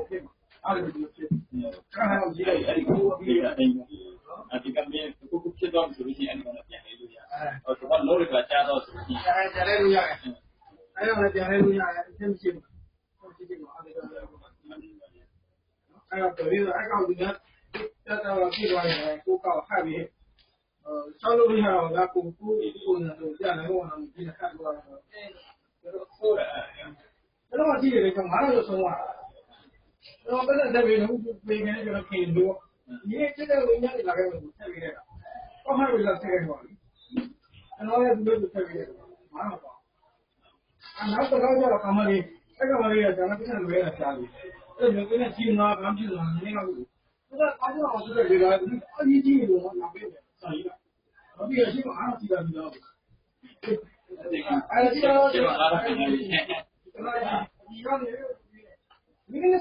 ကိုဖြစ်မှာအဲ့လိုမျိုးဖြစ်အဲ့ဒါကြီးလိုက်အဲ့ဒီကိုပြီးရအဲ့ဒီကမြင်ကိုဖြစ်တော့ဆိုလို့ရှိရင်အဲ့ဒီကပြန်လေလို့ရတယ်ဟိုတော့လို့ကကြားတော့ဆိုရင်ကြားလဲလို့ရတယ်အဲ့တော့လည်းပြန်လဲလို့ရတယ်အဖြစ်မရှိဘူးဟုတ်ကြည့်ကြည့်ပါအဲ့ဒါတော့အဲ့တော့ပြီးတော့အဲ့ကောင်ဒီကတက်တော့ကြည့်သွားရင်ကိုကောက်ဟပ်ပြီးဆောက်လို့ရအောင်ကကိုနဲ့ဆိုကြာနေတော့ဒီကခတ်သွားတော့တော့ဆိုးတယ်အဲ့တော့ကြည့်ရတယ်ကျွန်တော်ကတော့ဆုံးသွားတော့ဘယ်နဲ့တက်ပြီးလို့ပြင်နေကြတော့ခင်လို့ဒီစစ်တဲ့ဝင်ရလာခဲ့လို့ဆက်ပြီးခဲ့တာတော့ဟာလို့ဆက်ခဲ့တော့အဲ့တော့လည်းဒီလိုဆက်ပြီးခဲ့တော့မအားတော့နောက်တော့ကျတော့ကမလေးအဲ့ကမလေးကကျွန်တော်ပြန်လွဲတာရှားပြီးအဲ့လိုမျိုးနဲ့ကြီးနာကမ်းပြလာနေတော့သူကအားကြောင့်ဆိုတဲ့ဒီကအကြီးကြီးလို့လာပြီးတယ်ဆိုင်ကဘာဖြစ်ရှိမှအားကြည့်တာပြီးတော့အဲ့ဒါကျတော့ဒီကနေ